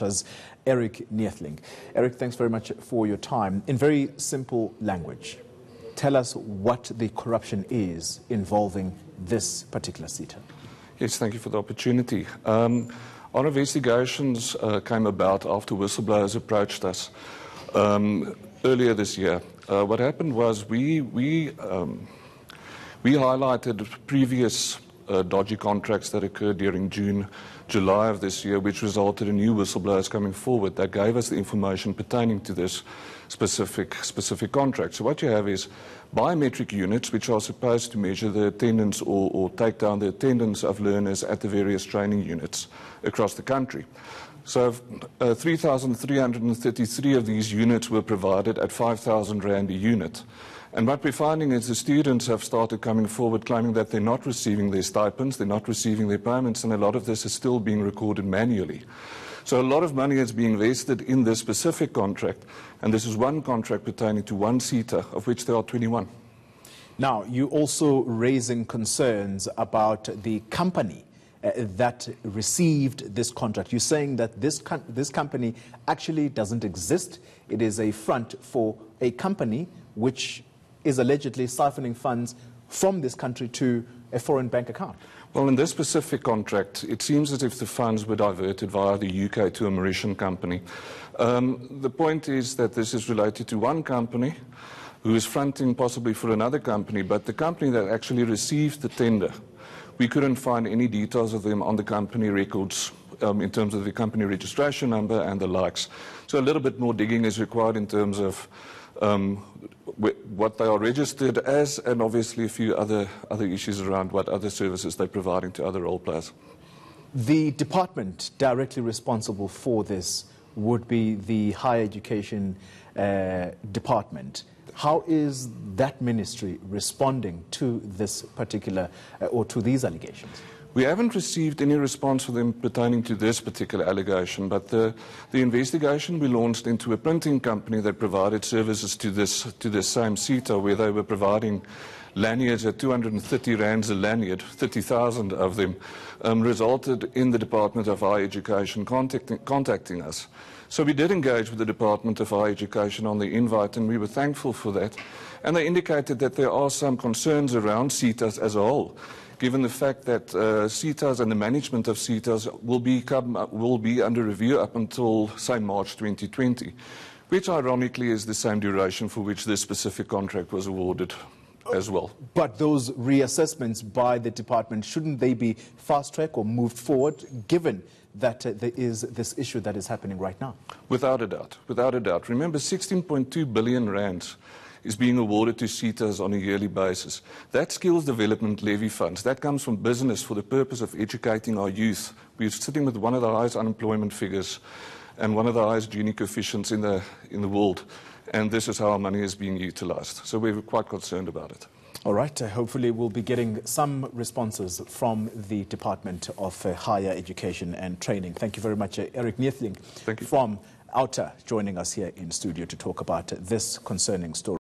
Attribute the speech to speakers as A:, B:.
A: OUTA's Erich Neethling. Erich, thanks very much for your time. In very simple language, tell us what the corruption is involving this particular SETA.
B: Yes, thank you for the opportunity. Our investigations came about after whistleblowers approached us earlier this year. What happened was we highlighted previous dodgy contracts that occurred during June, July of this year, which resulted in new whistleblowers coming forward that gave us the information pertaining to this specific contract. So what you have is biometric units which are supposed to measure the attendance or take down the attendance of learners at the various training units across the country. So 3,333 of these units were provided at 5,000 Rand a unit. And what we're finding is the students have started coming forward claiming that they're not receiving their stipends, they're not receiving their payments, and a lot of this is still being recorded manually. So a lot of money is being invested in this specific contract, and this is one contract pertaining to one SETA, of which there are 21.
A: Now, you're also raising concerns about the company that received this contract. You're saying that this company actually doesn't exist. It is a front for a company which is allegedly siphoning funds from this country to a foreign bank account.
B: Well, in this specific contract, it seems as if the funds were diverted via the UK to a Mauritian company. The point is that this is related to one company who is fronting possibly for another company, but the company that actually received the tender, we couldn't find any details of them on the company records in terms of the company registration number and the likes. So a little bit more digging is required in terms of what they are registered as, and obviously a few other issues around what other services they're providing to other role players.
A: The department directly responsible for this would be the Higher Education Department. How is that ministry responding to this particular or to these allegations?
B: We haven't received any response from them pertaining to this particular allegation, but the investigation we launched into a printing company that provided services to this same SETA, where they were providing lanyards at 230 rands a lanyard, 30,000 of them, resulted in the Department of Higher Education contacting us. So we did engage with the Department of Higher Education on the invite, and we were thankful for that. And they indicated that there are some concerns around SETAs as a whole, given the fact that SETAs and the management of SETAs will be under review up until, say, March 2020, which ironically is the same duration for which this specific contract was awarded as well.
A: But those reassessments by the department, shouldn't they be fast-tracked or moved forward, given that there is this issue that is happening right now?
B: Without a doubt, without a doubt. Remember, 16.2 billion rands is being awarded to SETAs on a yearly basis. That skills development levy funds, that comes from business for the purpose of educating our youth. We're sitting with one of the highest unemployment figures and one of the highest Gini coefficients in the world. And this is how our money is being utilized. So we're quite concerned about it.
A: All right. Hopefully we'll be getting some responses from the Department of Higher Education and Training. Thank you very much, Erich Neethling, from OUTA, joining us here in studio to talk about this concerning story.